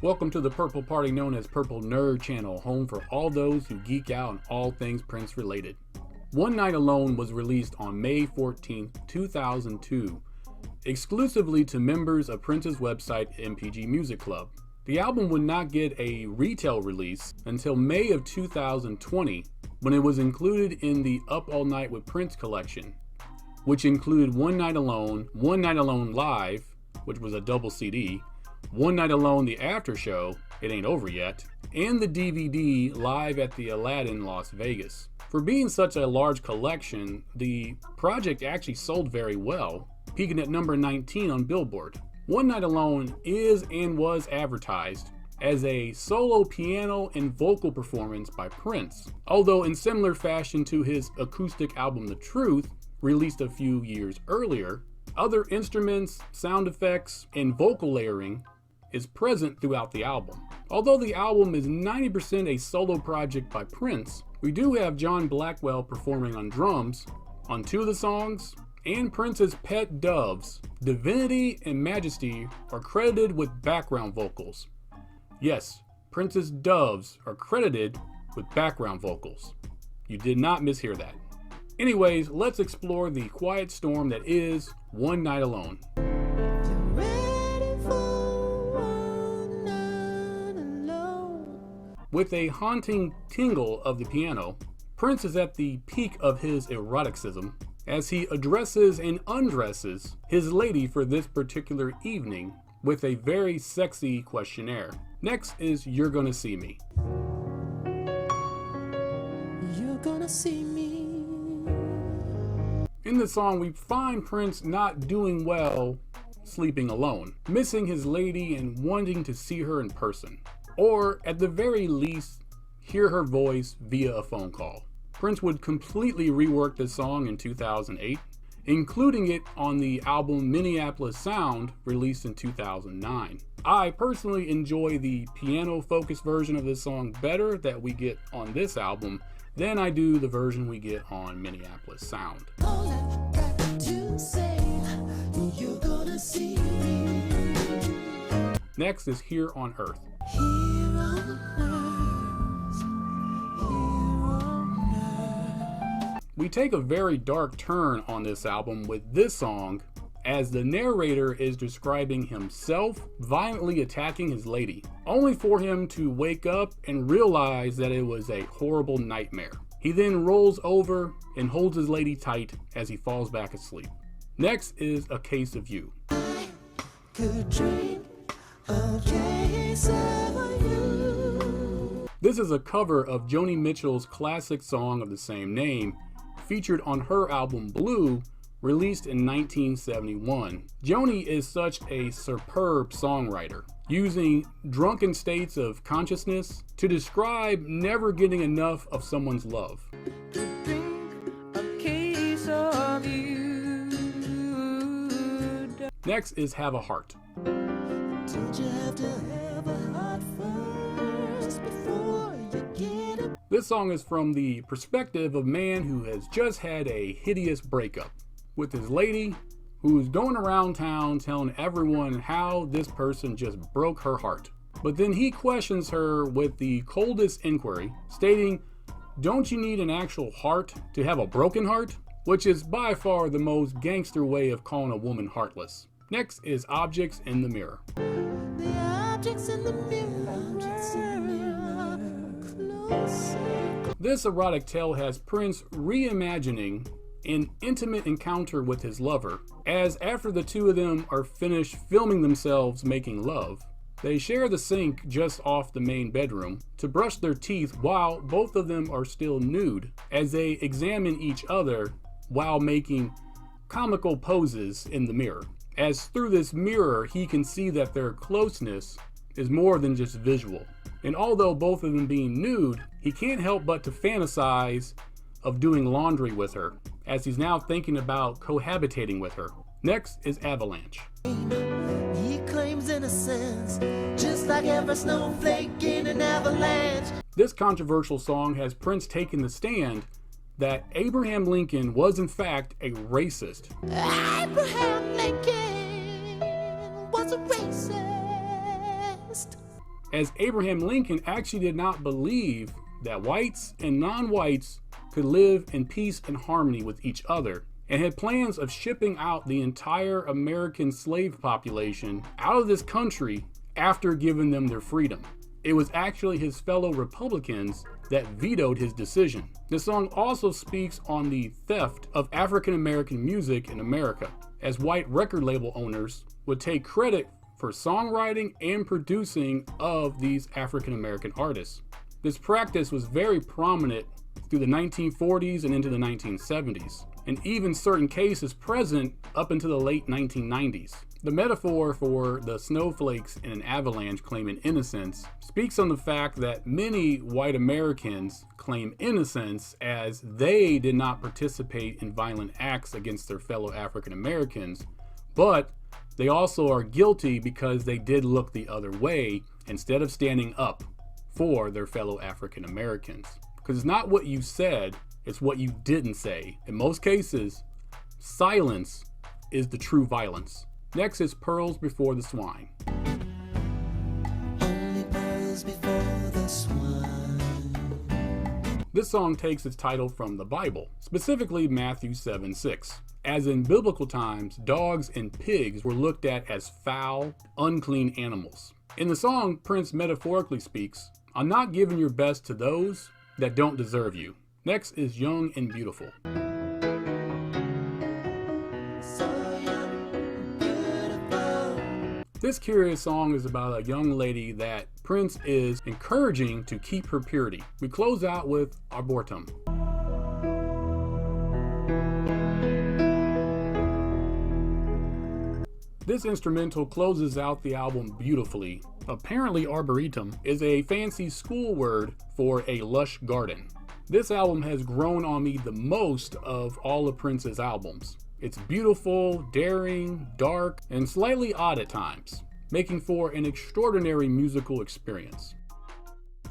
Welcome to the Purple Party known as Purple Nerd Channel, home for all those who geek out on all things Prince related. One Night Alone was released on May 14, 2002, exclusively to members of Prince's website MPG Music Club. The album would not get a retail release until May of 2020, when it was included in the Up All Night with Prince collection, which included One Night Alone Live, which was a double CD, One Night Alone the After Show, It Ain't Over Yet, and the DVD Live at the Aladdin Las Vegas. For being such a large collection, the project actually sold very well, peaking at number 19 on Billboard. One Night Alone is and was advertised as a solo piano and vocal performance by Prince, although in similar fashion to his acoustic album The Truth, released a few years earlier, other instruments, sound effects, and vocal layering is present throughout the album. Although the album is 90% a solo project by Prince, we do have John Blackwell performing on drums on 2 of the songs, and Prince's pet doves, Divinity and Majesty, are credited with background vocals. Yes, Prince's doves are credited with background vocals. You did not mishear that. Anyways, let's explore the quiet storm that is One Night Alone. With a haunting tingle of the piano, Prince is at the peak of his eroticism as he addresses and undresses his lady for this particular evening with a very sexy questionnaire. Next is You're Gonna See Me. You're gonna see me. In the song, we find Prince not doing well sleeping alone, missing his lady and wanting to see her in person, or at the very least, hear her voice via a phone call. Prince would completely rework this song in 2008, including it on the album Minneapolis Sound, released in 2009. I personally enjoy the piano-focused version of this song better that we get on this album than I do the version we get on Minneapolis Sound. Next is Here on Earth. We take a very dark turn on this album with this song, as the narrator is describing himself violently attacking his lady, only for him to wake up and realize that it was a horrible nightmare. He then rolls over and holds his lady tight as he falls back asleep. Next is A Case of You. I could dream a case of you. This is a cover of Joni Mitchell's classic song of the same name, featured on her album Blue, released in 1971. Joni is such a superb songwriter, using drunken states of consciousness to describe never getting enough of someone's love. Next is Have a Heart. Did you have to have a heart first before you get it? This song is from the perspective of a man who has just had a hideous breakup with his lady, who's going around town telling everyone how this person just broke her heart. But then he questions her with the coldest inquiry, stating, "Don't you need an actual heart to have a broken heart?" Which is by far the most gangster way of calling a woman heartless. Next is Objects in the Mirror. The objects in the mirror, objects in the mirror, closer. This erotic tale has Prince reimagining an intimate encounter with his lover, as after the two of them are finished filming themselves making love, they share the sink just off the main bedroom to brush their teeth while both of them are still nude, as they examine each other while making comical poses in the mirror. As through this mirror, he can see that their closeness is more than just visual. And although both of them being nude, he can't help but to fantasize of doing laundry with her, as he's now thinking about cohabitating with her. Next is Avalanche. He claims innocence, just like every snowflake in an avalanche. This controversial song has Prince taking the stand that Abraham Lincoln was in fact a racist. Abraham Lincoln was a racist. as Abraham Lincoln actually did not believe that whites and non-whites could live in peace and harmony with each other, and had plans of shipping out the entire American slave population out of this country after giving them their freedom. It was actually his fellow Republicans that vetoed his decision. The song also speaks on the theft of African American music in America, as white record label owners would take credit for songwriting and producing of these African American artists. This practice was very prominent through the 1940s and into the 1970s, and even certain cases present up into the late 1990s. The metaphor for the snowflakes in an avalanche claiming innocence speaks on the fact that many white Americans claim innocence as they did not participate in violent acts against their fellow African Americans, but they also are guilty because they did look the other way instead of standing up for their fellow African Americans. Because it's not what you said, it's what you didn't say. In most cases, silence is the true violence. Next is Pearls Before the Swine. Only pearls before the swine. This song takes its title from the Bible, specifically Matthew 7:6. As in biblical times, dogs and pigs were looked at as foul, unclean animals. In the song, Prince metaphorically speaks, "I'm not giving your best to those that don't deserve you." Next is Young and Beautiful. This curious song is about a young lady that Prince is encouraging to keep her purity. We close out with Arboretum. This instrumental closes out the album beautifully. Apparently, Arboretum is a fancy school word for a lush garden. This album has grown on me the most of all of Prince's albums. It's beautiful, daring, dark, and slightly odd at times, making for an extraordinary musical experience.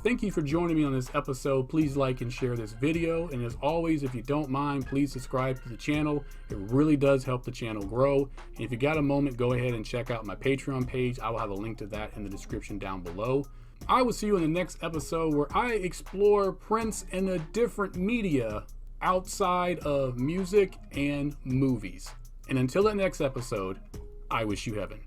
Thank you for joining me on this episode. Please like and share this video. And as always, if you don't mind, please subscribe to the channel. It really does help the channel grow. And if you got a moment, go ahead and check out my Patreon page. I will have a link to that in the description down below. I will see you in the next episode where I explore Prince in a different media outside of music and movies. And until that next episode, I wish you heaven.